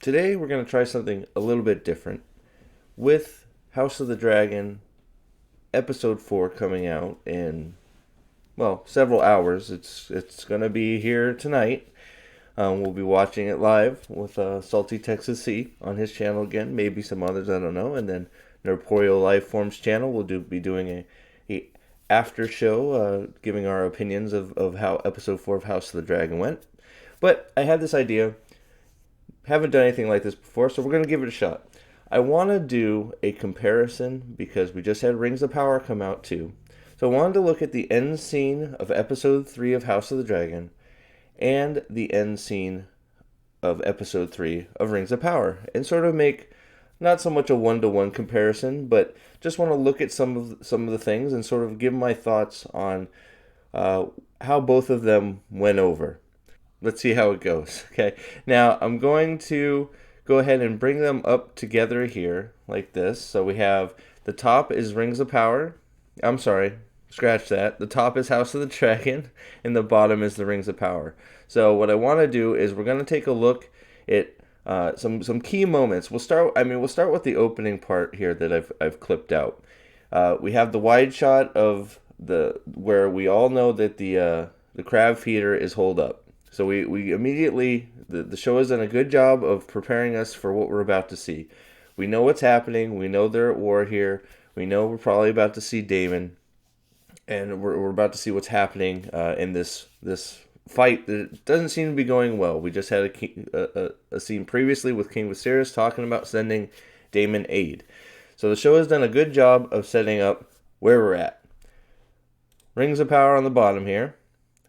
Today we're going to try something a little bit different with House of the Dragon episode 4 coming out in several hours. It's going to be here tonight. We'll be watching it live with Salty Texas Sea on his channel again, maybe some others, I don't know, and then Nerporio Lifeforms channel we'll be doing a after show, giving our opinions of how episode 4 of House of the Dragon went. But I had this idea. Haven't done anything like this before, so we're going to give it a shot. I want to do a comparison because we just had Rings of Power come out too. So I wanted to look at the end scene of episode 3 of House of the Dragon and the end scene of episode 3 of Rings of Power and sort of make not so much a one-to-one comparison, but just want to look at some of the things and sort of give my thoughts on how both of them went over. Let's see how it goes. Okay. Now I'm going to go ahead and bring them up together here like this. So we have the top is Rings of Power. I'm sorry, scratch that. The top is House of the Dragon, and the bottom is the Rings of Power. So what I want to do is we're going to take a look at some key moments. We'll start. We'll start with the opening part here that I've clipped out. We have the wide shot of the where we all know that the crab feeder is holed up. So we immediately, the show has done a good job of preparing us for what we're about to see. We know what's happening. We know they're at war here. We know we're probably about to see Daemon. And we're about to see what's happening in this fight that doesn't seem to be going well. We just had a scene previously with King Viserys talking about sending Daemon aid. So the show has done a good job of setting up where we're at. Rings of Power on the bottom here.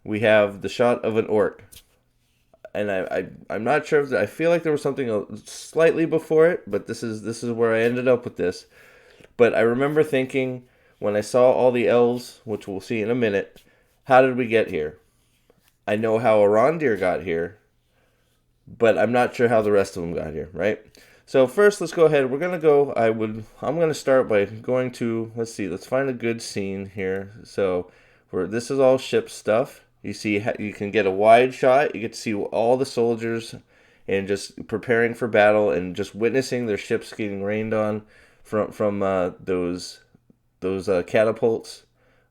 We have the shot of an orc. And I'm not sure if I feel like there was something slightly before it, but this is where I ended up with this. But I remember thinking when I saw all the elves, which we'll see in a minute, how did we get here? I know how Arondir got here, but I'm not sure how the rest of them got here, right? So first, let's go ahead. I'm going to start by going to, let's find a good scene here. So this is all ship stuff. You see, you can get a wide shot. You get to see all the soldiers and just preparing for battle and just witnessing their ships getting rained on from those catapults.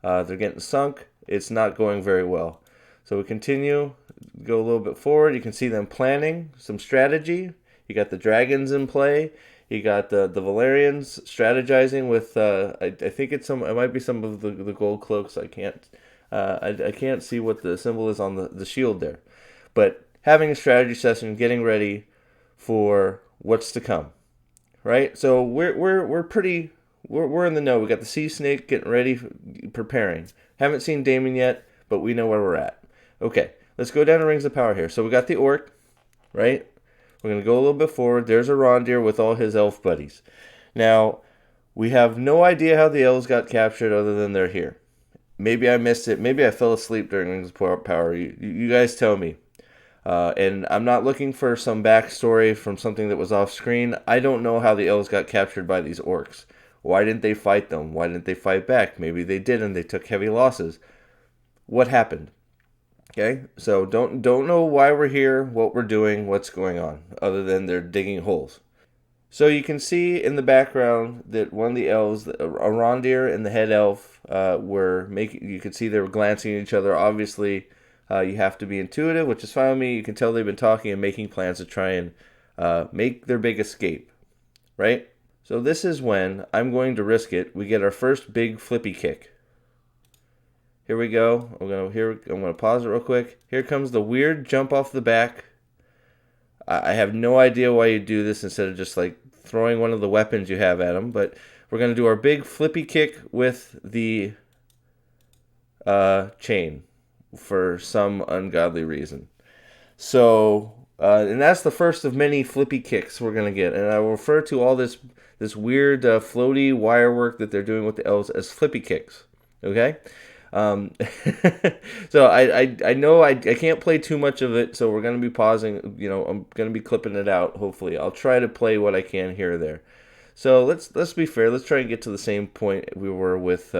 They're getting sunk. It's not going very well. So we continue, go a little bit forward. You can see them planning some strategy. You got the dragons in play. You got the Valyrians strategizing with I think it might be some of the gold cloaks. I can't see what the symbol is on the shield there, but having a strategy session, getting ready for what's to come, right? So we're in the know. We got the sea snake getting ready, preparing. Haven't seen Daemon yet, but we know where we're at. Okay, let's go down to Rings of Power here. So we got the orc, right? We're gonna go a little bit forward. There's Arondir with all his elf buddies. Now we have no idea how the elves got captured, other than they're here. Maybe I missed it. Maybe I fell asleep during Rings of Power. You guys tell me. And I'm not looking for some backstory from something that was off screen. I don't know how the elves got captured by these orcs. Why didn't they fight them? Why didn't they fight back? Maybe they did and they took heavy losses. What happened? Okay, so don't know why we're here, what we're doing, what's going on, other than they're digging holes. So you can see in the background that one of the elves, Arondir and the head elf, were making. You can see they were glancing at each other. Obviously, you have to be intuitive, which is fine with me. You can tell they've been talking and making plans to try and make their big escape, right? So this is when I'm going to risk it. We get our first big flippy kick. Here we go. I'm gonna pause it real quick. Here comes the weird jump off the back. I have no idea why you do this instead of just like throwing one of the weapons you have at them. But we're going to do our big flippy kick with the chain for some ungodly reason. So, and that's the first of many flippy kicks we're going to get. And I will refer to all this weird floaty wire work that they're doing with the elves as flippy kicks. Okay? So I know I can't play too much of it, so we're going to be pausing. I'm going to be clipping it out, hopefully. I'll try to play what I can here or there. So let's be fair. Let's try and get to the same point we were with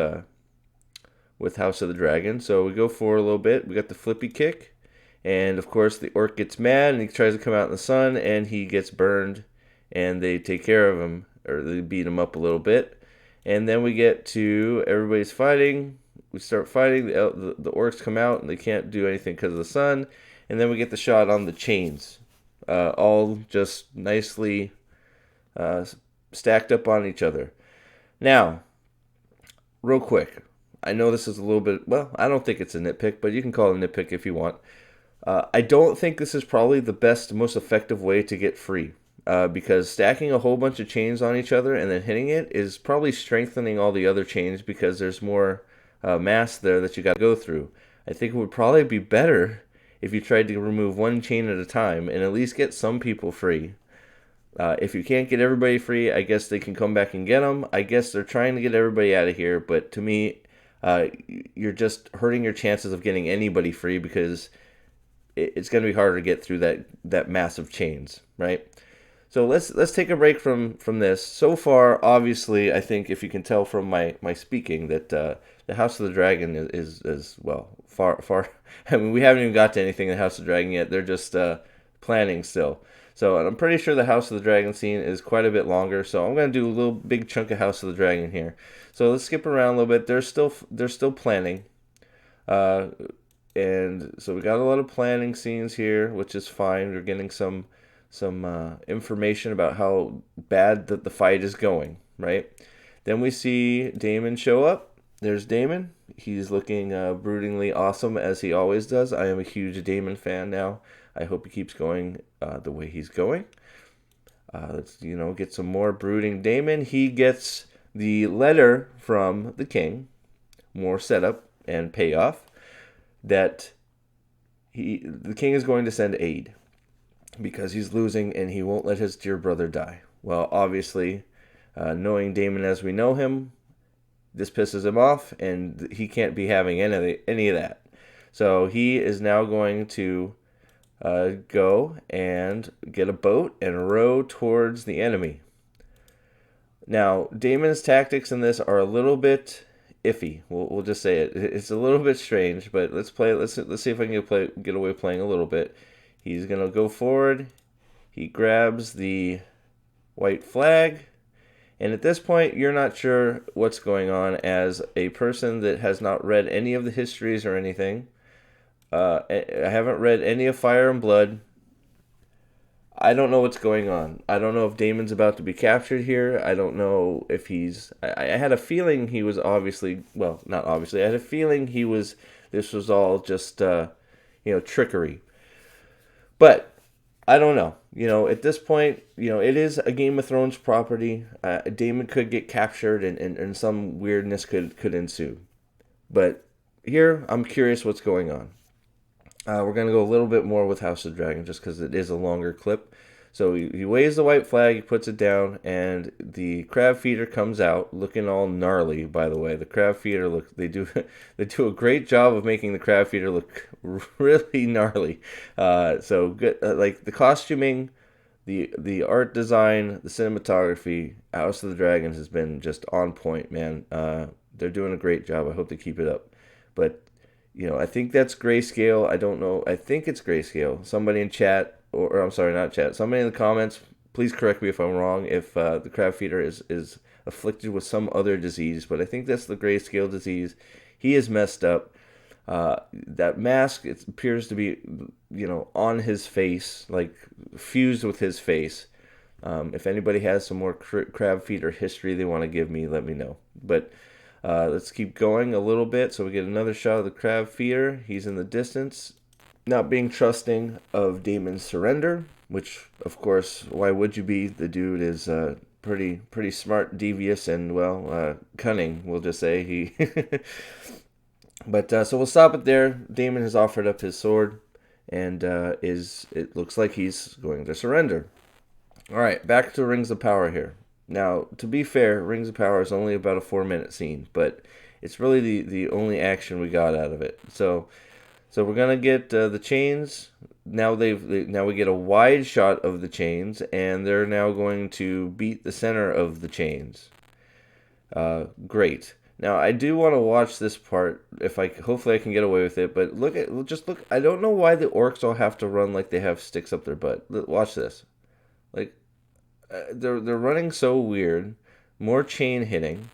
House of the Dragon. So we go forward a little bit. We got the flippy kick, And of course, the orc gets mad and he tries to come out in the sun and he gets burned. And they take care of him, or they beat him up a little bit. And then we get to everybody's fighting. We start fighting. The orcs come out and they can't do anything because of the sun. And then we get the shot on the chains, all just nicely uh, stacked up on each other. Now, real quick, I know this is a little bit, well, I don't think it's a nitpick, but you can call it a nitpick if you want. I don't think this is probably the best, most effective way to get free. Because stacking a whole bunch of chains on each other and then hitting it is probably strengthening all the other chains because there's more mass there that you got to go through. I think it would probably be better if you tried to remove one chain at a time and at least get some people free. If you can't get everybody free, I guess they can come back and get them. I guess they're trying to get everybody out of here, but to me, you're just hurting your chances of getting anybody free because it's going to be harder to get through that massive chains, right? So let's take a break from this. So far, obviously, I think if you can tell from my speaking that the House of the Dragon is well far. I mean, we haven't even got to anything in the House of the Dragon yet. They're just planning still. So and I'm pretty sure the House of the Dragon scene is quite a bit longer. So I'm gonna do a little big chunk of House of the Dragon here. So let's skip around a little bit. They're still planning. And so we got a lot of planning scenes here, which is fine. We're getting some information about how bad the fight is going, right? Then we see Daemon show up. There's Daemon. He's looking broodingly awesome as he always does. I am a huge Daemon fan now. I hope he keeps going the way he's going. Let's get some more brooding Daemon. He gets the letter from the king, more setup and payoff, that the king is going to send aid because he's losing and he won't let his dear brother die. Well, obviously, knowing Daemon as we know him, this pisses him off and he can't be having any of that. So he is now going to go and get a boat and row towards the enemy. Now, Daemon's tactics in this are a little bit iffy. We'll just say it. It's a little bit strange, but let's play. Let's see if I can get away playing a little bit. He's gonna go forward. He grabs the white flag, and at this point, you're not sure what's going on as a person that has not read any of the histories or anything. I haven't read any of Fire and Blood. I don't know what's going on. I don't know if Daemon's about to be captured here. I don't know if he's... I had a feeling he was obviously... Well, not obviously. I had a feeling he was... This was all just, trickery. But I don't know. At this point, it is a Game of Thrones property. Daemon could get captured and some weirdness could ensue. But here, I'm curious what's going on. We're going to go a little bit more with House of Dragon just because it is a longer clip. So he waves the white flag, he puts it down, and the crab feeder comes out looking all gnarly, by the way. The crab feeder they do a great job of making the crab feeder look really gnarly. So good, like the costuming, the art design, the cinematography, House of the Dragons has been just on point, man. They're doing a great job. I hope they keep it up. But I think that's grayscale. I don't know. I think it's grayscale. Somebody in chat, or I'm sorry, not chat. Somebody in the comments, please correct me if I'm wrong. If the crab feeder is afflicted with some other disease, but I think that's the grayscale disease. He is messed up. That mask, it appears to be, on his face, like fused with his face. If anybody has some more crab feeder history they want to give me, let me know. But let's keep going a little bit. So we get another shot of the crab feeder. He's in the distance, not being trusting of Daemon's surrender, which, of course, why would you be? The dude is pretty smart, devious, and, cunning, we'll just say. He. But so we'll stop it there. Daemon has offered up his sword, and it looks like he's going to surrender. All right, back to Rings of Power here. Now, to be fair, Rings of Power is only about a 4-minute scene, but it's really the only action we got out of it. So we're gonna get the chains. Now now we get a wide shot of the chains, and they're now going to beat the center of the chains. Great. Now I do want to watch this part. If I hopefully I can get away with it. But just look. I don't know why the orcs all have to run like they have sticks up their butt. Watch this. Like they're running so weird. More chain hitting.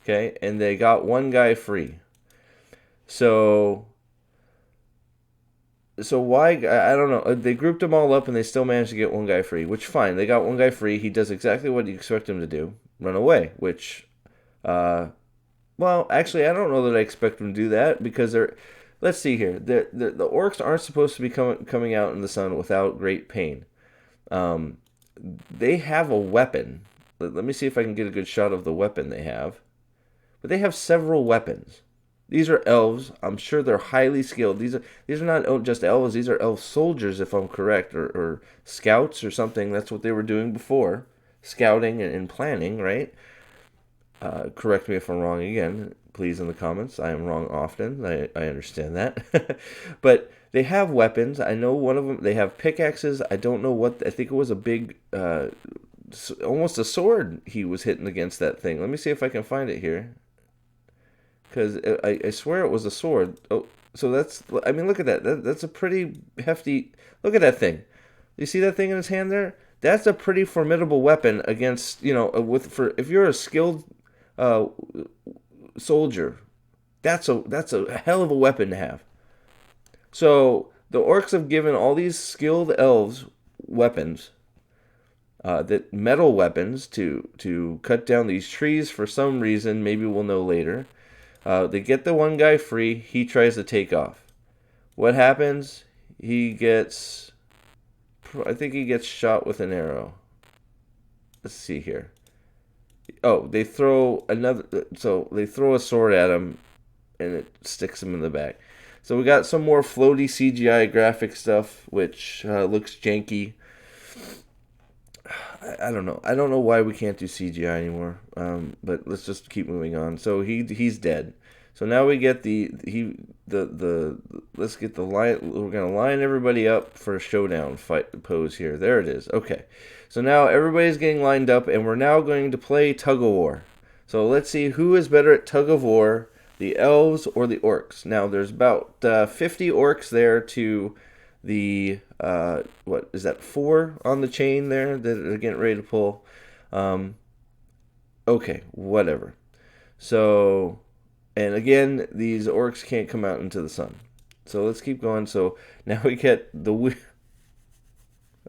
Okay, and they got one guy free. So why I don't know. They grouped them all up and they still managed to get one guy free, which fine. They got one guy free. He does exactly what you expect him to do, run away. Which, well, actually, I don't know that I expect him to do that because they're. Let's see here. The orcs aren't supposed to be coming out in the sun without great pain. Um, they have a weapon. Let me see if I can get a good shot of the weapon they have. But they have several weapons. These are elves. I'm sure they're highly skilled. These are not just elves. These are elf soldiers, if I'm correct, or scouts or something. That's what they were doing before, scouting and planning, right? Correct me if I'm wrong again, please, in the comments. I am wrong often. I understand that. But they have weapons. I know one of them, they have pickaxes. I don't know what, I think it was a big, almost a sword he was hitting against that thing. Let me see if I can find it here. Because I swear it was a sword. Oh, so that's, I mean, look at that. That's a pretty hefty, look at that thing. You see that thing in his hand there? That's a pretty formidable weapon against, if you're a skilled uh, soldier, that's a hell of a weapon to have. So the orcs have given all these skilled elves weapons, that metal weapons to cut down these trees for some reason. Maybe we'll know later. They get the one guy free. He tries to take off. What happens? I think he gets shot with an arrow. Let's see here. Oh, they throw a sword at him, and it sticks him in the back. So we got some more floaty CGI graphic stuff, which looks janky. I don't know. I don't know why we can't do CGI anymore. But let's just keep moving on. So he's dead. So now we get let's get the line. We're gonna line everybody up for a showdown fight pose here. There it is. Okay. So now everybody's getting lined up, and we're now going to play tug of war. So let's see who is better at tug of war, the elves or the orcs. Now there's about 50 orcs there to the what is that, 4 on the chain there that are getting ready to pull. Okay, whatever. So, and again, these orcs can't come out into the sun. So let's keep going. So now we get the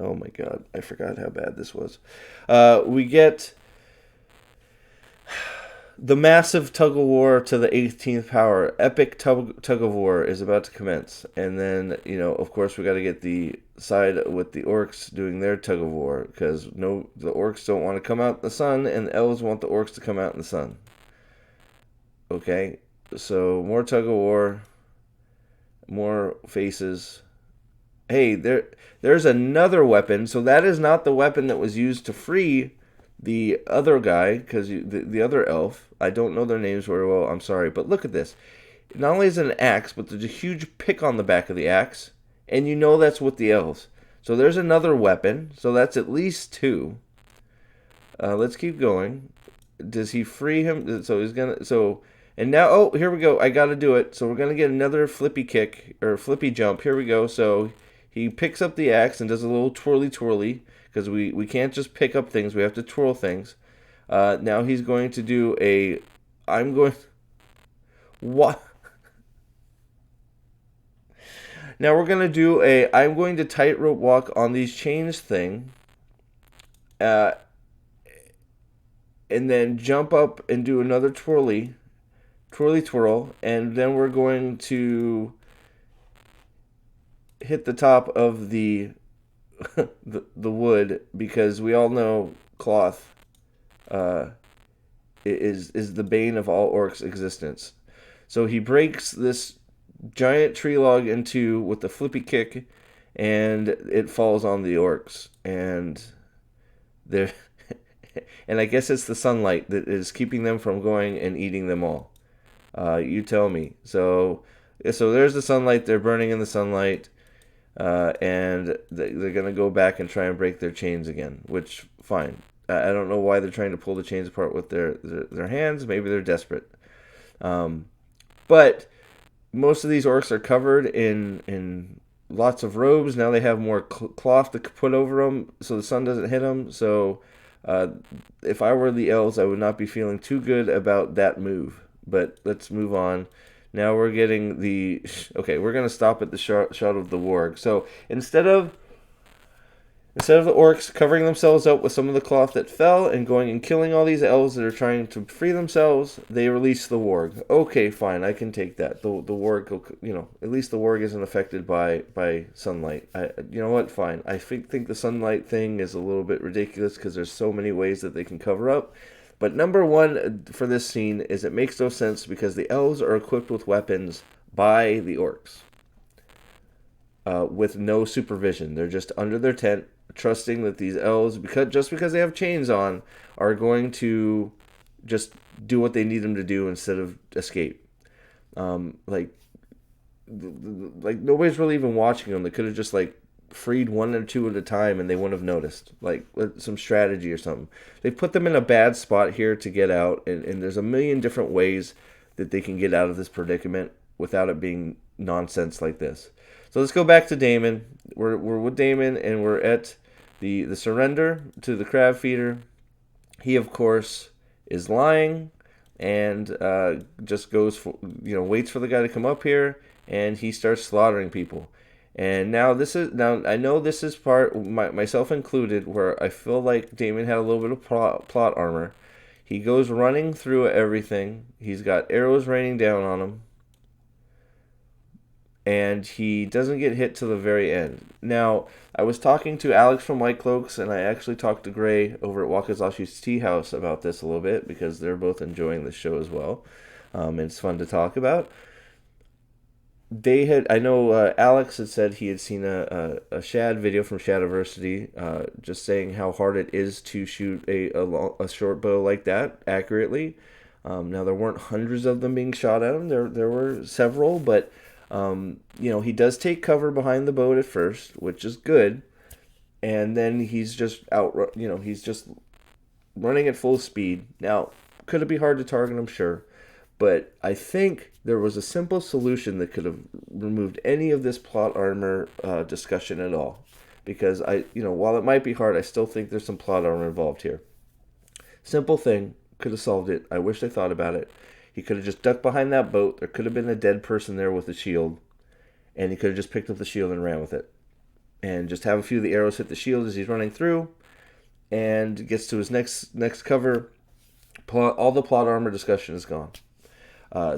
oh my god, I forgot how bad this was. We get the massive tug of war to the 18th power. Epic tug of war is about to commence. And then, of course, we got to get the side with the orcs doing their tug of war. Because the orcs don't want to come out in the sun, and the elves want the orcs to come out in the sun. Okay, so more tug of war. More faces. Hey, there's another weapon. So that is not the weapon that was used to free the other guy, because the other elf, I don't know their names very well, I'm sorry, but look at this. Not only is it an axe, but there's a huge pick on the back of the axe, and that's with the elves. So there's another weapon, so that's at least 2. Let's keep going. Does he free him? So he's gonna, and now, oh, here we go, I gotta do it. So we're gonna get another flippy kick, or flippy jump, here we go. So he picks up the axe and does a little twirly, because we can't just pick up things, we have to twirl things. Now he's going to do what? Now we're going to do I'm going to tightrope walk on these chains thing. And then jump up and do another twirly twirl. And then we're going to hit the top of the wood, because we all know cloth is the bane of all orcs' existence. So he breaks this giant tree log in 2 with the flippy kick, and it falls on the orcs, and they're and I guess it's the sunlight that is keeping them from going and eating them all. You tell me. So there's the sunlight. They're burning in the sunlight. And they're going to go back and try and break their chains again, which, fine. I don't know why they're trying to pull the chains apart with their hands. Maybe they're desperate. But most of these orcs are covered in lots of robes. Now they have more cloth to put over them so the sun doesn't hit them. So uh, if I were the elves, I would not be feeling too good about that move. But let's move on. Now we're getting the... Okay, we're going to stop at the shot of the warg. So instead of the orcs covering themselves up with some of the cloth that fell and going and killing all these elves that are trying to free themselves, they release the warg. Okay, fine, I can take that. The warg, at least the warg isn't affected by sunlight. You know what? Fine. I think the sunlight thing is a little bit ridiculous because there's so many ways that they can cover up. But number one for this scene is it makes no sense because the elves are equipped with weapons by the orcs. With no supervision. They're just under their tent, trusting that these elves, because they have chains on, are going to just do what they need them to do instead of escape. Like nobody's really even watching them. They could have just freed one or two at a time and they wouldn't have noticed. Like some strategy or something. They put them in a bad spot here to get out, and there's a million different ways that they can get out of this predicament without it being nonsense like this. So let's go back to Daemon. We're with Daemon and we're at the surrender to the crab feeder. He of course is lying and just goes for, waits for the guy to come up here, and he starts slaughtering people. And now I know this is part, myself included, where I feel like Daemon had a little bit of plot armor. He goes running through everything. He's got arrows raining down on him. And he doesn't get hit to the very end. Now, I was talking to Alex from White Cloaks, and I actually talked to Gray over at Wakazashi's Tea House about this a little bit, because they're both enjoying the show as well. And it's fun to talk about. I know Alex had said he had seen a Shad video from Shadiversity, just saying how hard it is to shoot a short bow like that accurately. Now, there weren't hundreds of them being shot at him. There were several, but... he does take cover behind the boat at first, which is good. And then he's just he's just running at full speed. Now, could it be hard to target him? Sure. But I think there was a simple solution that could have removed any of this plot armor discussion at all. Because while it might be hard, I still think there's some plot armor involved here. Simple thing, could have solved it. I wish I thought about it. He could have just ducked behind that boat. There could have been a dead person there with a shield. And he could have just picked up the shield and ran with it. And just have a few of the arrows hit the shield as he's running through. And gets to his next cover. All the plot armor discussion is gone.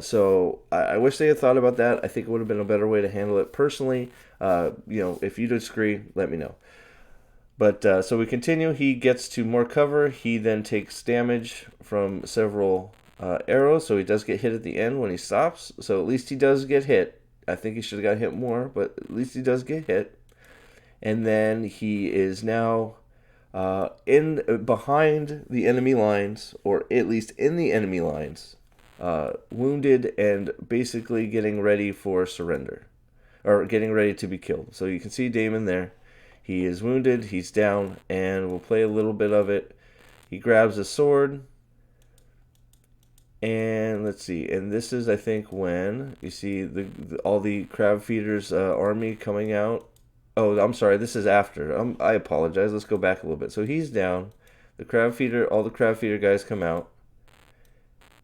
So I wish they had thought about that. I think it would have been a better way to handle it. Personally, if you disagree, let me know. But so we continue. He gets to more cover. He then takes damage from several... arrows, so he does get hit at the end when he stops. So at least he does get hit. I think he should have got hit more, but at least he does get hit. And then he is now behind the enemy lines, or at least in the enemy lines, wounded and basically getting ready for surrender, or getting ready to be killed. So you can see Daemon there. He is wounded. He's down, and we'll play a little bit of it. He grabs a sword. And let's see, and this is, I think, when you see all the crab feeders army coming out. Oh, I'm sorry, this is after. I apologize. Let's go back a little bit. So he's down. All the crab feeder guys come out.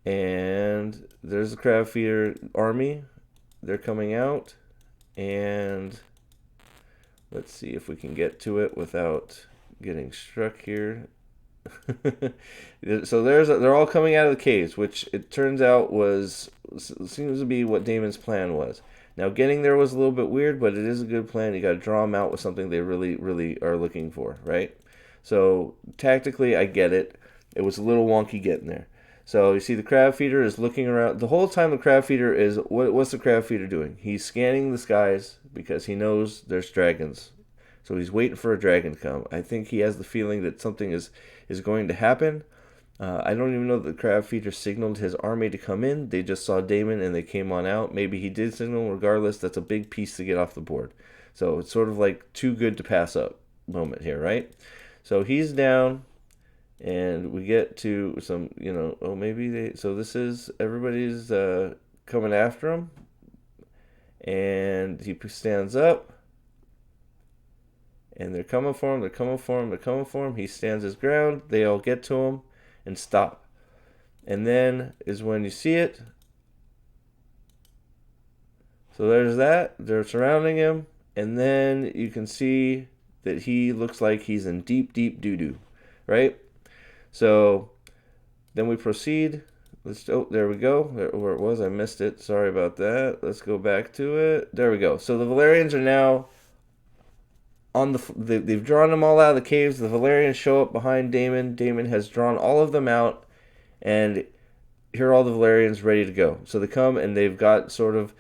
And there's the crab feeder army. They're coming out. And let's see if we can get to it without getting struck here. So they're all coming out of the caves, which it turns out seems to be what Daemon's plan was. Now, getting there was a little bit weird, but it is a good plan. You got to draw them out with something they really, really are looking for, right? So tactically, I get it. It was a little wonky getting there. So you see the crab feeder is looking around. The whole time the crab feeder is, what's the crab feeder doing? He's scanning the skies because he knows there's dragons. So he's waiting for a dragon to come. I think he has the feeling that something is going to happen. I don't even know that the crab feeder signaled his army to come in. They just saw Daemon and they came on out. Maybe he did signal. Regardless, that's a big piece to get off the board. So it's sort of like too good to pass up moment here, right? So he's down. And we get to some, oh, maybe they, so this is, everybody's coming after him. And he stands up. And they're coming for him, they're coming for him, they're coming for him. He stands his ground. They all get to him and stop. And then is when you see it. So there's that. They're surrounding him. And then you can see that he looks like he's in deep, deep doo-doo. Right? So then we proceed. There we go. Where it was, I missed it. Sorry about that. Let's go back to it. There we go. So the Valyrians are now on they've drawn them all out of the caves. The Valyrians show up behind Daemon. Daemon has drawn all of them out, and here are all the Valyrians ready to go. So they come and they've got sort of,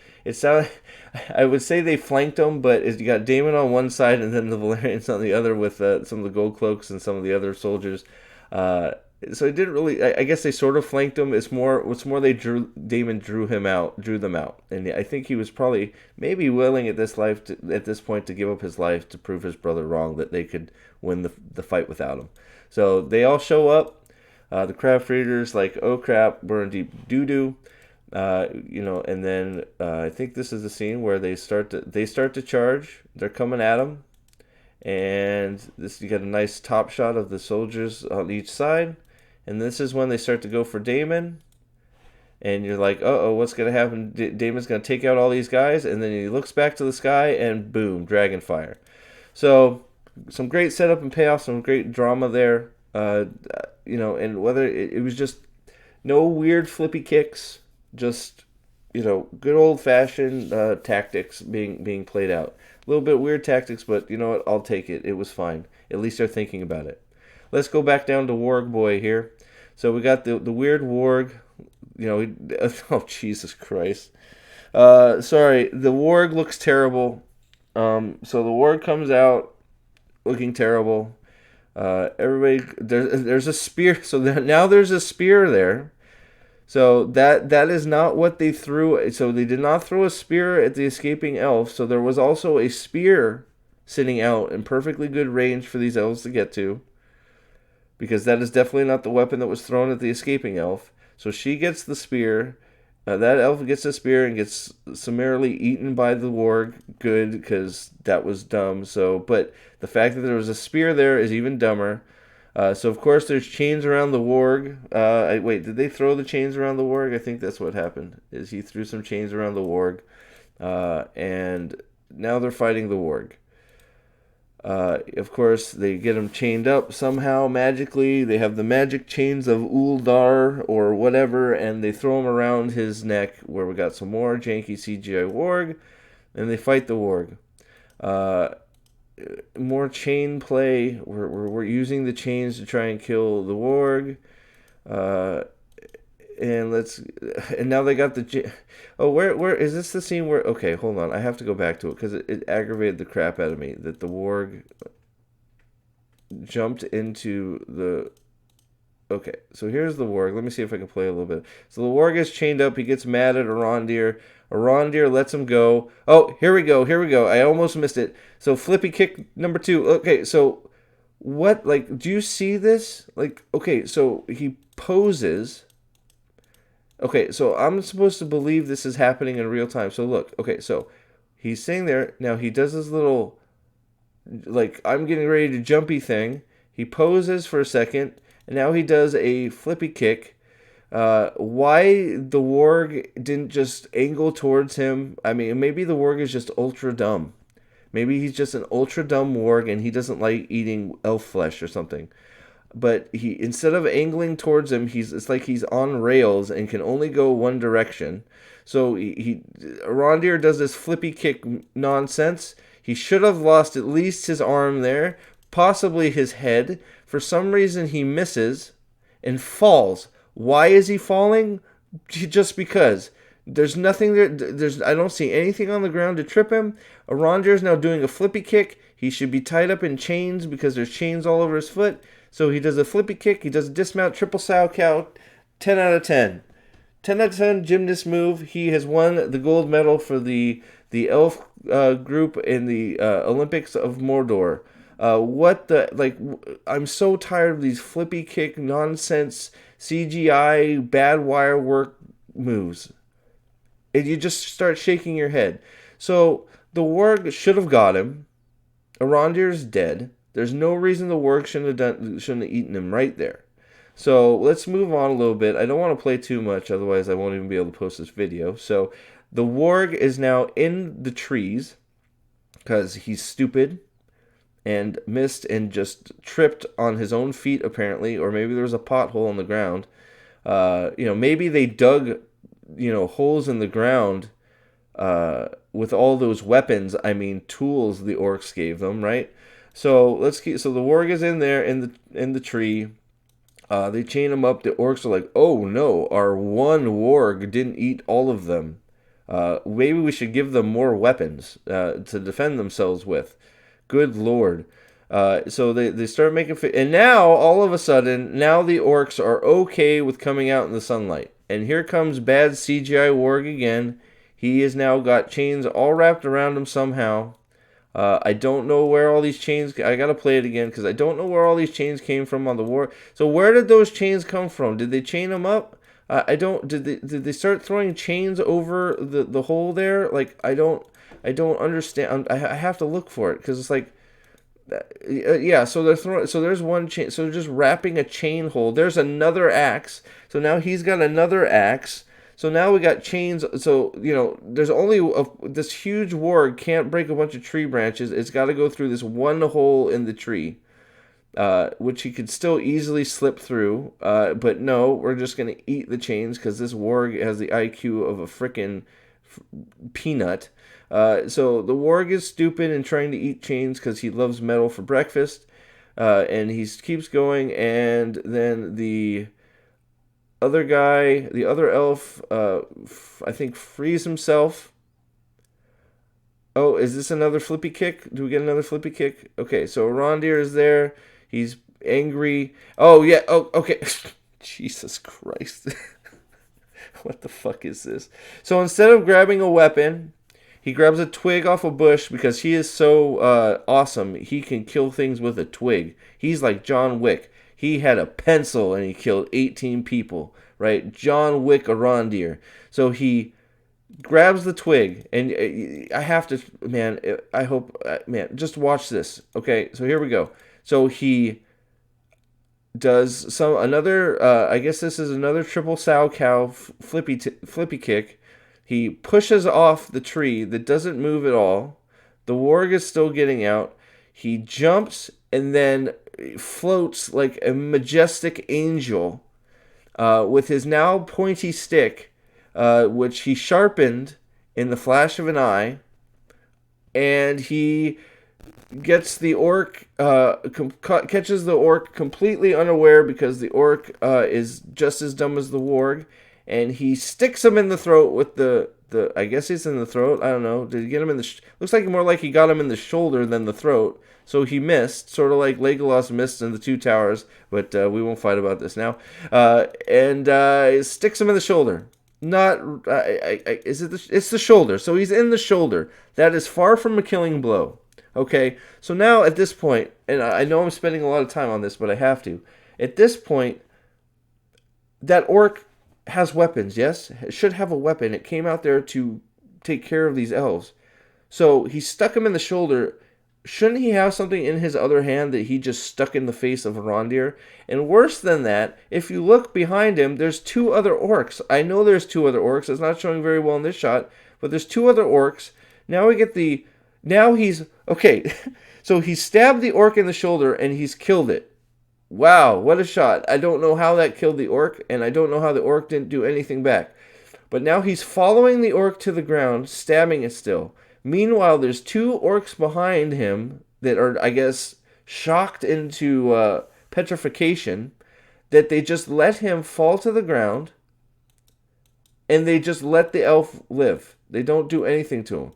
I would say they flanked them, but you got Daemon on one side and then the Valyrians on the other with some of the gold cloaks and some of the other soldiers. So it didn't really. I guess they sort of flanked him. Daemon drew them out, and I think he was probably maybe willing at this point to give up his life to prove his brother wrong, that they could win the fight without him. So they all show up. The craft readers like, oh crap, we're in deep doo doo. And then I think this is the scene where they start to charge. They're coming at him, and you get a nice top shot of the soldiers on each side. And this is when they start to go for Daemon. And you're like, uh-oh, what's going to happen? Daemon's going to take out all these guys. And then he looks back to the sky and boom, Dragonfire. So some great setup and payoff, some great drama there. And whether it was just no weird flippy kicks, just, good old-fashioned tactics being played out. A little bit weird tactics, but you know what? I'll take it. It was fine. At least they're thinking about it. Let's go back down to Warg Boy here. So we got the weird Warg. Oh, Jesus Christ. Sorry, the Warg looks terrible. So the Warg comes out looking terrible. Everybody, there's a spear. So now there's a spear there. So that is not what they threw. So they did not throw a spear at the escaping elf. So there was also a spear sitting out in perfectly good range for these elves to get to, because that is definitely not the weapon that was thrown at the escaping elf. So she gets the spear. That elf gets the spear and gets summarily eaten by the warg. Good, because that was dumb. But the fact that there was a spear there is even dumber. So of course there's chains around the warg. Wait, did they throw the chains around the warg? I think that's what happened. Is he threw some chains around the warg, and now they're fighting the warg. Of course, they get him chained up somehow magically. They have the magic chains of Uldar or whatever, and they throw him around his neck, where we got some more janky CGI warg, and they fight the warg. More chain play. We're using the chains to try and kill the warg. And now they got the. Oh, where is this the scene where? Okay, hold on. I have to go back to it because it aggravated the crap out of me that the warg jumped into the. Okay, so here's the warg. Let me see if I can play a little bit. So the warg is chained up. He gets mad at Arondir. Arondir lets him go. Oh, here we go. I almost missed it. So flippy kick number 2. Okay, so what? Like, do you see this? Like, okay, so he poses. Okay, so I'm supposed to believe this is happening in real time. So look, okay, so he's sitting there. Now he does this little, like, I'm getting ready to jumpy thing. He poses for a second, and now he does a flippy kick. Why the warg didn't just angle towards him? I mean, maybe the warg is just ultra dumb. Maybe he's just an ultra dumb warg, and he doesn't like eating elf flesh or something. But he, instead of angling towards him, it's like he's on rails and can only go one direction. So Arondir does this flippy kick nonsense. He should have lost at least his arm there, possibly his head. For some reason, he misses and falls. Why is he falling? Just because. There's nothing there. I don't see anything on the ground to trip him. Arondir is now doing a flippy kick. He should be tied up in chains because there's chains all over his foot. So he does a flippy kick. He does a dismount, triple sow cow. 10 out of 10. 10 out of 10 gymnast move. He has won the gold medal for the elf group in the Olympics of Mordor. What the, like, I'm so tired of these flippy kick nonsense CGI bad wire work moves. And you just start shaking your head. So the Warg should have got him. Arondir's dead. There's no reason the Warg shouldn't have eaten him right there. So let's move on a little bit. I don't want to play too much, otherwise I won't even be able to post this video. So the Warg is now in the trees because he's stupid and missed and just tripped on his own feet apparently, or maybe there was a pothole in the ground. Maybe they dug, holes in the ground with all those weapons. I mean, tools the orcs gave them, right? So So the Warg is in there in the tree. They chain him up. The orcs are like, "Oh no, our one Warg didn't eat all of them. Maybe we should give them more weapons to defend themselves with." Good Lord. So they start making... And now, all of a sudden, now the orcs are okay with coming out in the sunlight. And here comes bad CGI Warg again. He has now got chains all wrapped around him somehow. I don't know where all these chains... I gotta play it again, because I don't know where all these chains came from on the Warg. So where did those chains come from? Did they chain him up? I don't... Did they start throwing chains over the hole there? Like, I don't understand. I have to look for it, because it's like... yeah, so they're throwing... So there's one chain... So they're just wrapping a chain hole. There's another axe. So now he's got another axe. So now we got chains. So, there's only... this huge Warg can't break a bunch of tree branches. It's got to go through this one hole in the tree. Which he could still easily slip through. But no, we're just going to eat the chains because this Warg has the IQ of a frickin' peanut. So the Warg is stupid and trying to eat chains because he loves metal for breakfast. And he keeps going, and then the other guy, the other elf, I think frees himself. Oh, is this another flippy kick? Do we get another flippy kick? Okay, so Arondir is there. He's angry. Oh, yeah. Oh, okay. Jesus Christ. What the fuck is this? So instead of grabbing a weapon, he grabs a twig off a bush because he is so awesome. He can kill things with a twig. He's like John Wick. He had a pencil and he killed 18 people, right? John Wick Arondir. So he grabs the twig, and I have to, man, I hope, man, just watch this. Okay, so here we go. So he does I guess this is another triple sow cow flippy kick. He pushes off the tree that doesn't move at all. The Warg is still getting out. He jumps and then floats like a majestic angel with his now pointy stick, which he sharpened in the flash of an eye. And he gets the orc, catches the orc completely unaware because the orc is just as dumb as the Warg. And he sticks him in the throat with the I guess he's in the throat. I don't know. Did he get him in the... looks like more like he got him in the shoulder than the throat. So he missed, sort of like Legolas missed in the Two Towers. But we won't fight about this now. And sticks him in the shoulder. Not... it's the shoulder. So he's in the shoulder. That is far from a killing blow. Okay? So now at this point, and I know I'm spending a lot of time on this, but I have to. At this point, that orc has weapons, yes? It should have a weapon. It came out there to take care of these elves. So he stuck him in the shoulder. Shouldn't he have something in his other hand that he just stuck in the face of Arondir? And worse than that, if you look behind him, there's two other orcs. I know there's two other orcs. It's not showing very well in this shot, but there's two other orcs. Now we get the... Now he's... Okay, so he stabbed the orc in the shoulder and he's killed it. Wow, what a shot. I don't know how that killed the orc, and I don't know how the orc didn't do anything back. But now he's following the orc to the ground, stabbing it still. Meanwhile, there's two orcs behind him that are, I guess, shocked into petrification, that they just let him fall to the ground, and they just let the elf live. They don't do anything to him.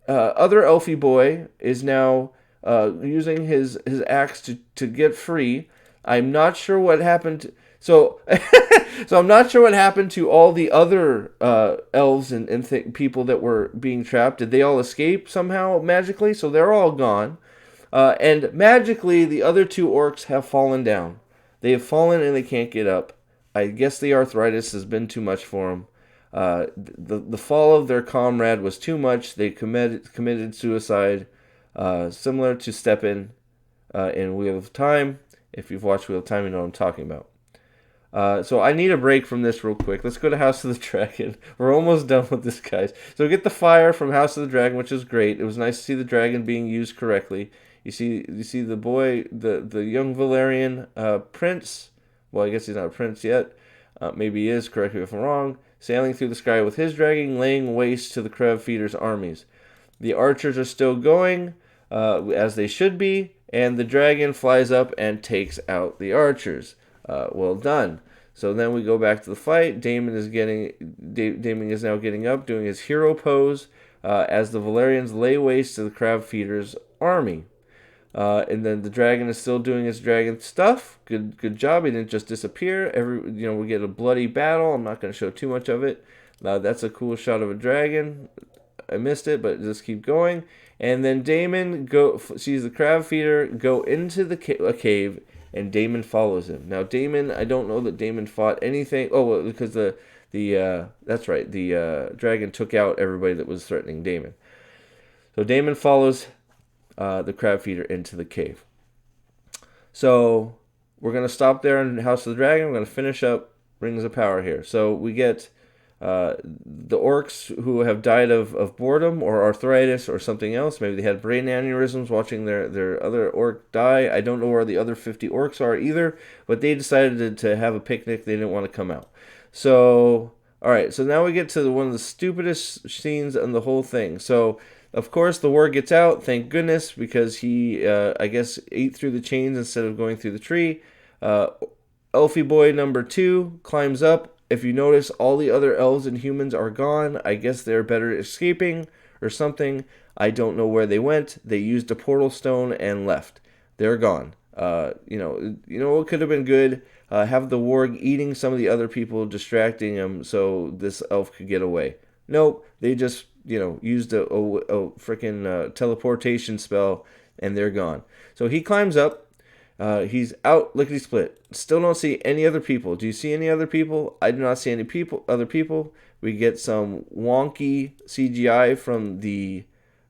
Other elfie boy is now using his axe to get free. I'm not sure what happened. So I'm not sure what happened to all the other elves and people that were being trapped. Did they all escape somehow magically? So they're all gone. And magically, the other two orcs have fallen down. They have fallen and they can't get up. I guess the arthritis has been too much for them. The fall of their comrade was too much. They committed suicide, similar to Stepin in Wheel of Time. If you've watched Wheel of Time, you know what I'm talking about. So I need a break from this real quick. Let's go to House of the Dragon. We're almost done with this, guys. So we get the fire from House of the Dragon, which is great. It was nice to see the dragon being used correctly. You see the boy, the young Valerian prince. Well, I guess he's not a prince yet. Maybe he is. Correct me if I'm wrong. Sailing through the sky with his dragon, laying waste to the crab feeders' armies. The archers are still going, as they should be, and the dragon flies up and takes out the archers. Well done. So then we go back to the fight. Damon is now getting up, doing his hero pose, as the Valerians lay waste to the crab feeders' army. And then the dragon is still doing his dragon stuff. Good job. He didn't just disappear. We get a bloody battle. I'm not going to show too much of it. That's a cool shot of a dragon. I missed it, but just keep going. And then Damon sees the crab feeder go into a cave, and Damon follows him. Now Damon, I don't know that Damon fought anything. Oh, well, because that's right. The dragon took out everybody that was threatening Damon. So Damon follows the crab feeder into the cave. So we're going to stop there in House of the Dragon. We're going to finish up Rings of Power here. So we get the orcs who have died of boredom or arthritis or something else. Maybe they had brain aneurysms watching their other orc die. I don't know where the other 50 orcs are either, but they decided to have a picnic. They didn't want to come out. So, all right. So now we get to one of the stupidest scenes in the whole thing. So, of course, the warg gets out, thank goodness, because he, I guess, ate through the chains instead of going through the tree. Elfie boy number 2 climbs up. If you notice, all the other elves and humans are gone. I guess they're better escaping or something. I don't know where they went. They used a portal stone and left. They're gone. What could have been good? Have the warg eating some of the other people, distracting them so this elf could get away. Nope, they just used a freaking teleportation spell, and they're gone. So he climbs up. He's out lickety-split. Still don't see any other people. Do you see any other people? I do not see any other people. We get some wonky CGI from the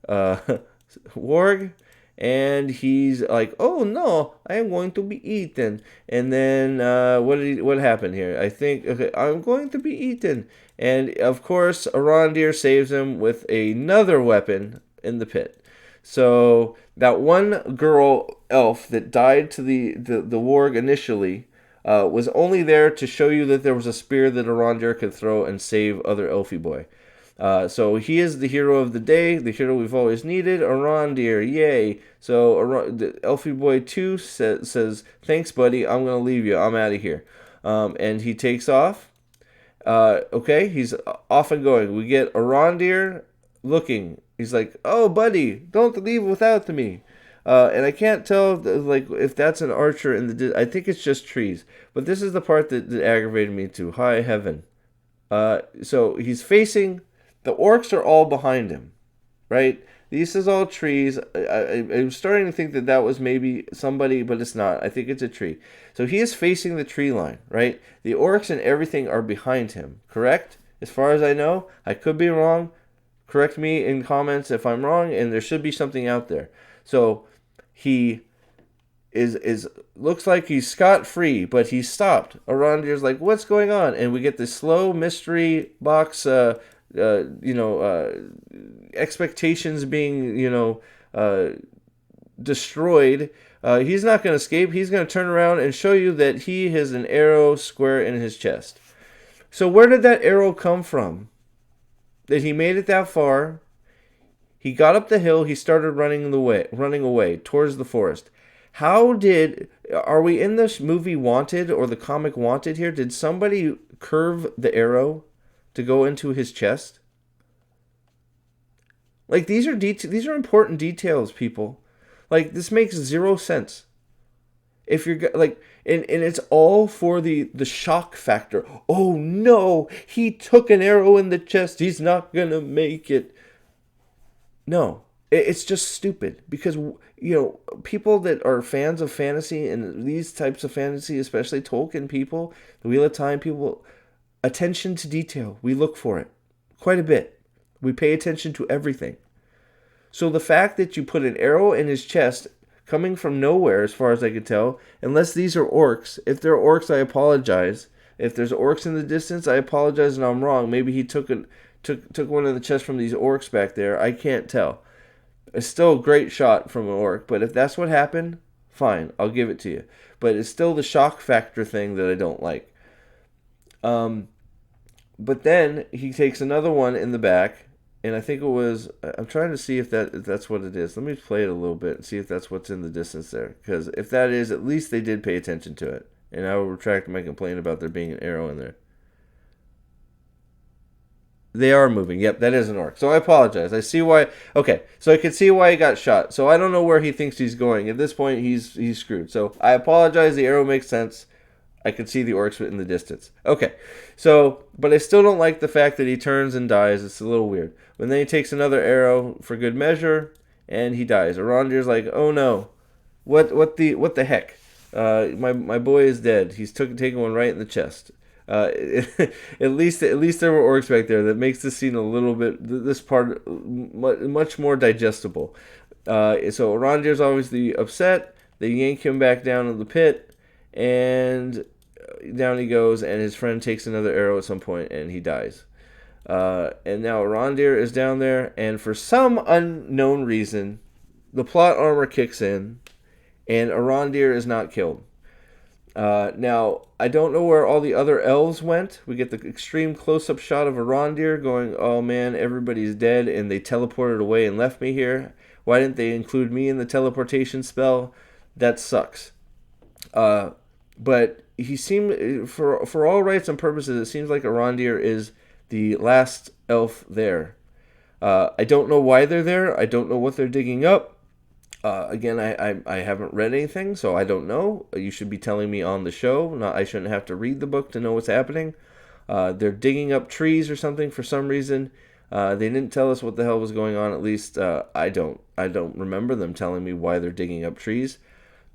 warg, and he's like, "Oh no, I am going to be eaten." And then what happened here? I think, okay, I'm going to be eaten. And of course, Arondir saves him with another weapon in the pit. So that one girl elf that died to the warg initially was only there to show you that there was a spear that Arondir could throw and save other Elfie boy. So he is the hero of the day, the hero we've always needed, Arondir, yay. So the Elfie boy 2 says, "Thanks, buddy, I'm going to leave you, I'm out of here." And he takes off. Okay, he's off and going. We get Arondir looking. He's like, "Oh, buddy, don't leave without me." And I can't tell if that's an archer in the. I think it's just trees. But this is the part that aggravated me too. High heaven. So he's facing. The orcs are all behind him, right? This is all trees. I'm starting to think that was maybe somebody, but it's not. I think it's a tree. So he is facing the tree line, right? The orcs and everything are behind him, correct? As far as I know. I could be wrong. Correct me in comments if I'm wrong, and there should be something out there. So he is looks like he's scot-free, but he's stopped. Arondir's like, "What's going on?" And we get this slow mystery box expectations being, destroyed. He's not going to escape. He's going to turn around and show you that he has an arrow square in his chest. So where did that arrow come from? That he made it that far. He got up the hill. He started running away towards the forest. Are we in this movie Wanted or the comic Wanted here? Did somebody curve the arrow to go into his chest? Like, these are important details, people. Like, this makes zero sense. If you're like, and it's all for the shock factor. Oh no, he took an arrow in the chest. He's not gonna make it. No, It's just stupid because people that are fans of fantasy and these types of fantasy, especially Tolkien people, the Wheel of Time people, attention to detail. We look for it quite a bit. We pay attention to everything. So the fact that you put an arrow in his chest coming from nowhere, as far as I could tell, unless these are orcs. If they're orcs, I apologize. If there's orcs in the distance, I apologize and I'm wrong. Maybe he took one of the chests from these orcs back there. I can't tell. It's still a great shot from an orc, but if that's what happened, fine, I'll give it to you. But it's still the shock factor thing that I don't like. But then he takes another one in the back, and I think it was. I'm trying to see if that's what it is. Let me play it a little bit and see if that's what's in the distance there. Because if that is, at least they did pay attention to it. And I will retract my complaint about there being an arrow in there. They are moving. Yep, that is an orc. So I apologize. I see why. Okay, so I can see why he got shot. So I don't know where he thinks he's going. At this point, he's screwed. So I apologize. The arrow makes sense. I can see the orcs in the distance. Okay, so, but I still don't like the fact that he turns and dies. It's a little weird. But then he takes another arrow for good measure, and he dies. Arondir's like, oh no, what the heck? My boy is dead. He's taking one right in the chest. At least there were orcs back there. That makes this scene a little bit, this part much more digestible. So Arondir's obviously upset. They yank him back down in the pit, and down he goes, and his friend takes another arrow at some point, and he dies. And now Arondir is down there, and for some unknown reason, the plot armor kicks in, and Arondir is not killed. Now, I don't know where all the other elves went. We get the extreme close-up shot of Arondir going, oh man, everybody's dead, and they teleported away and left me here. Why didn't they include me in the teleportation spell? That sucks. But he seemed, for all rights and purposes, it seems like Arondir is the last elf there. I don't know why they're there. I don't know what they're digging up. Again, I haven't read anything, so I don't know. You should be telling me on the show. I shouldn't have to read the book to know what's happening. They're digging up trees or something for some reason. They didn't tell us what the hell was going on. At least I don't remember them telling me why they're digging up trees.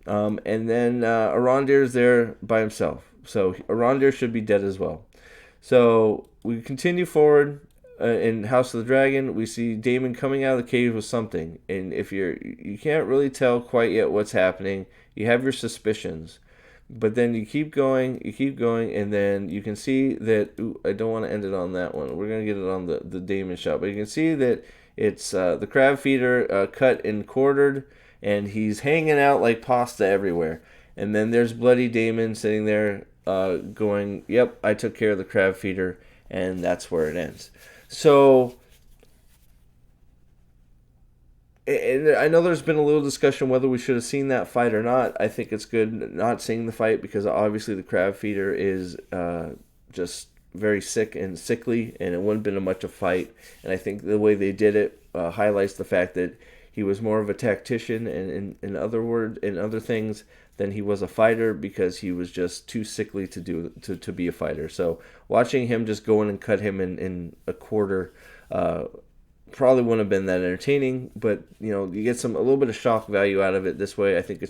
And then Arondir's there by himself. So Arondir should be dead as well. So we continue forward. In House of the Dragon, we see Daemon coming out of the cave with something, and if you can't really tell quite yet what's happening, you have your suspicions, but then you keep going, and then you can see that. Ooh, I don't want to end it on that one. We're gonna get it on the Daemon shot, but you can see that it's the crab feeder cut and quartered, and he's hanging out like pasta everywhere. And then there's bloody Daemon sitting there, going, "Yep, I took care of the crab feeder," and that's where it ends. So, and I know there's been a little discussion whether we should have seen that fight or not. I think it's good not seeing the fight because obviously the crab feeder is just very sick and sickly, and it wouldn't have been much of a fight. And I think the way they did it highlights the fact that he was more of a tactician, and in other things, than he was a fighter because he was just too sickly to be a fighter. So watching him just go in and cut him in a quarter probably wouldn't have been that entertaining, but you get a little bit of shock value out of it this way. I think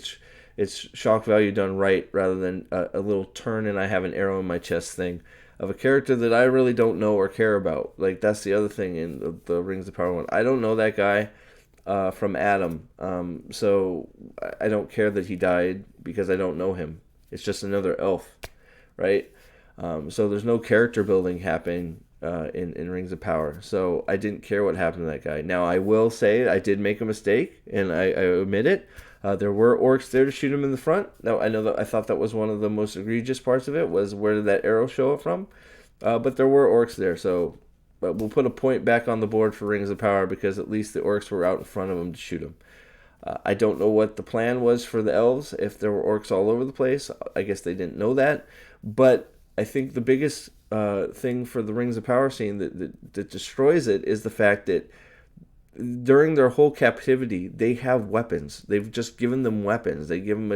it's shock value done right rather than a little turn and I have an arrow in my chest thing of a character that I really don't know or care about. Like that's the other thing in the Rings of Power one. I don't know that guy from Adam, so I don't care that he died because I don't know him. It's just another elf, right? So there's no character building happening in Rings of Power. So I didn't care what happened to that guy. Now I will say I did make a mistake, and I admit it. There were orcs there to shoot him in the front. Now I know that I thought that was one of the most egregious parts of it was where did that arrow show up from? But there were orcs there, so we'll put a point back on the board for Rings of Power because at least the orcs were out in front of him to shoot him. I don't know what the plan was for the elves. If there were orcs all over the place, I guess they didn't know that. But I think the biggest thing for the Rings of Power scene that destroys it is the fact that during their whole captivity, they have weapons. They've just given them weapons. They give them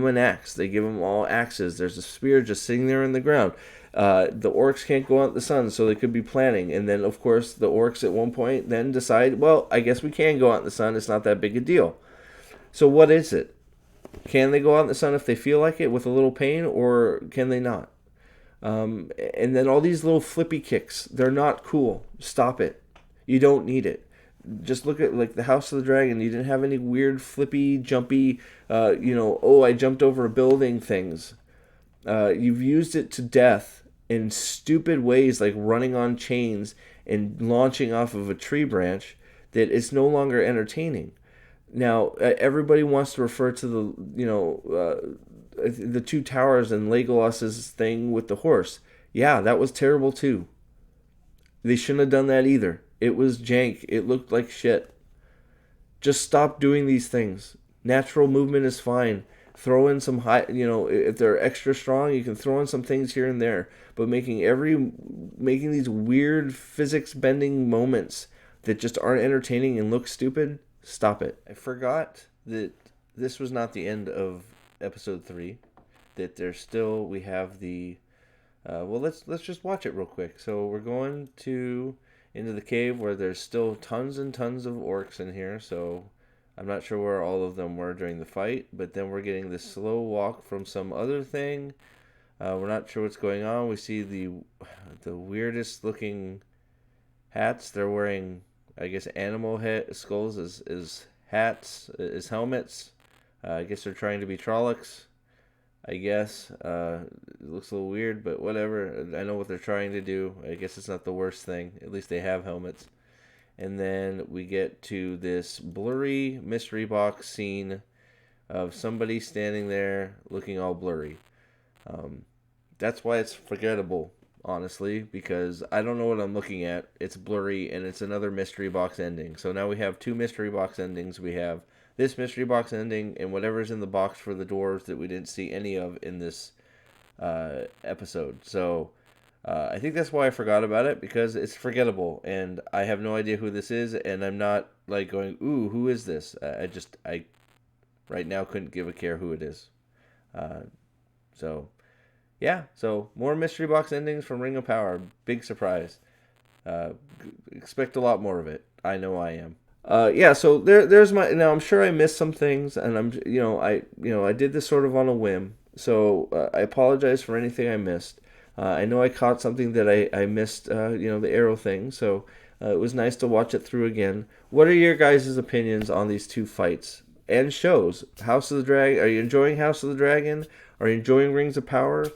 an axe. They give them all axes. There's a spear just sitting there in the ground. The orcs can't go out in the sun, so they could be planning. And then, of course, the orcs at one point then decide, well, I guess we can go out in the sun. It's not that big a deal. So what is it? Can they go out in the sun if they feel like it with a little pain, or can they not? And then all these little flippy kicks, they're not cool. Stop it. You don't need it. Just look at like the House of the Dragon. You didn't have any weird flippy, jumpy, oh, I jumped over a building things. You've used it to death in stupid ways like running on chains and launching off of a tree branch that it's no longer entertaining. Now, everybody wants to refer to the two towers and Legolas's thing with the horse. Yeah, that was terrible too. They shouldn't have done that either. It was jank. It looked like shit. Just stop doing these things. Natural movement is fine. Throw in some high, if they're extra strong, you can throw in some things here and there. But making these weird physics bending moments that just aren't entertaining and look stupid, stop it. I forgot that this was not the end of episode 3. That we have the let's just watch it real quick. So we're going into the cave where there's still tons and tons of orcs in here. So I'm not sure where all of them were during the fight, but then we're getting this slow walk from some other thing. We're not sure what's going on. We see the weirdest looking hats. They're wearing, I guess, animal skulls as hats, as helmets. I guess they're trying to be Trollocs. I guess. It looks a little weird, but whatever. I know what they're trying to do. I guess it's not the worst thing. At least they have helmets. And then we get to this blurry mystery box scene of somebody standing there looking all blurry. That's why it's forgettable, honestly, because I don't know what I'm looking at. It's blurry, and it's another mystery box ending. So now we have 2 mystery box endings. We have this mystery box ending and whatever's in the box for the dwarves that we didn't see any of in this episode. So I think that's why I forgot about it, because it's forgettable, and I have no idea who this is, and I'm not like going, ooh, who is this? I right now couldn't give a care who it is. So more mystery box endings from Ring of Power. Big surprise. Expect a lot more of it. I know I am. So there's my. Now I'm sure I missed some things, and I did this sort of on a whim. So I apologize for anything I missed. I know I caught something that I missed. The arrow thing. So it was nice to watch it through again. What are your guys' opinions on these 2 fights and shows? House of the Dragon. Are you enjoying House of the Dragon? Are you enjoying Rings of Power?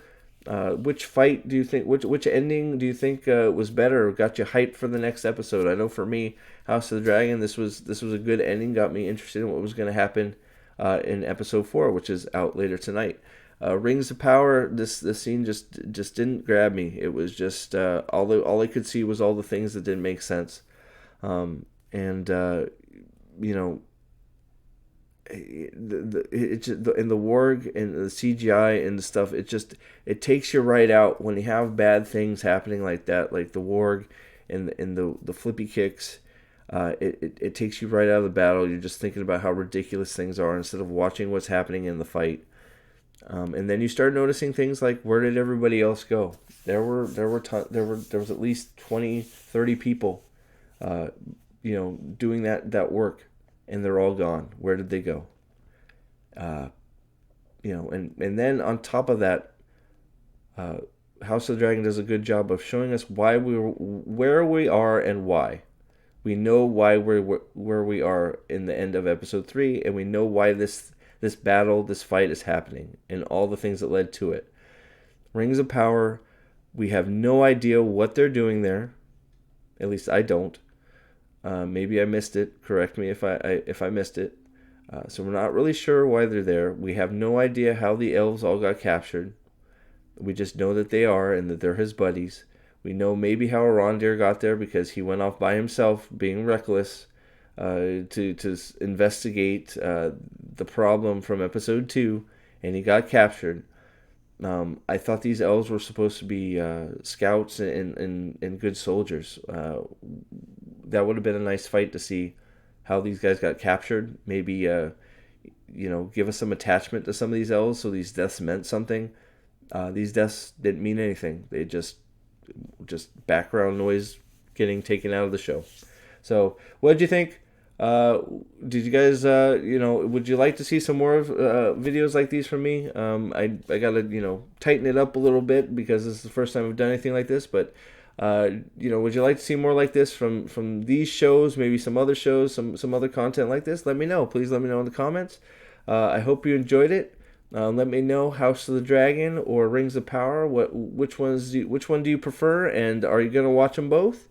Which fight do you think? Which ending do you think was better or got you hyped for the next episode? I know for me, House of the Dragon, this was a good ending. Got me interested in what was going to happen in episode 4, which is out later tonight. Rings of Power, this scene just didn't grab me. It was just all I could see was all the things that didn't make sense, the warg and the CGI and the stuff, it takes you right out when you have bad things happening like that, like the warg and the flippy kicks. It takes you right out of the battle. You're just thinking about how ridiculous things are instead of watching what's happening in the fight. And then you start noticing things like, where did everybody else go? There was at least 20, 30 people, doing that work. And they're all gone. Where did they go? And then on top of that, House of the Dragon does a good job of showing us where we are and why. We know why we're where we are in the end of episode 3, and we know why this battle, this fight is happening, and all the things that led to it. Rings of Power, we have no idea what they're doing there. At least I don't. Maybe I missed it. Correct me if I missed it. So we're not really sure why they're there. We have no idea how the elves all got captured. We just know that they are and that they're his buddies. We know maybe how Arondir got there because he went off by himself, being reckless, to investigate the problem from episode 2, and he got captured. I thought these elves were supposed to be scouts and good soldiers. that would have been a nice fight to see how these guys got captured. Maybe give us some attachment to some of these elves, so these deaths meant something. These deaths didn't mean anything. They just background noise getting taken out of the show. So, what did you think? Did you guys, would you like to see some more videos like these from me? I gotta, tighten it up a little bit because this is the first time I've done anything like this. But, would you like to see more like this from these shows? Maybe some other shows, some other content like this? Let me know. Please let me know in the comments. I hope you enjoyed it. Let me know House of the Dragon or Rings of Power. Which one do you prefer? And are you gonna watch them both?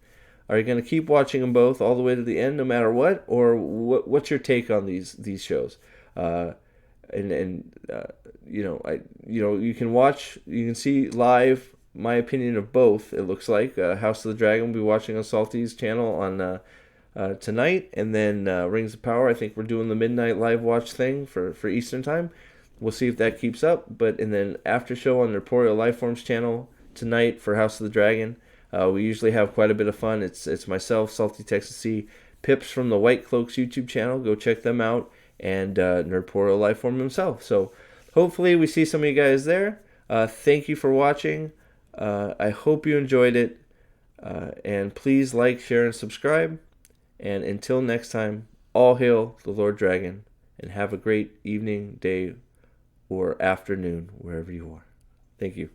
Are you going to keep watching them both all the way to the end, no matter what, or what's your take on these shows? You can see live my opinion of both. It looks like House of the Dragon will be watching on Salty's channel on tonight, and then Rings of Power. I think we're doing the midnight live watch thing for Eastern time. We'll see if that keeps up. And then after show on the Corporeal Lifeforms channel tonight for House of the Dragon. We usually have quite a bit of fun. It's myself, Salty Texas C, Pips from the White Cloaks YouTube channel. Go check them out. And Nerdporeal Lifeform himself. So hopefully we see some of you guys there. Thank you for watching. I hope you enjoyed it. And please like, share, and subscribe. And until next time, all hail the Lord Dragon. And have a great evening, day, or afternoon, wherever you are. Thank you.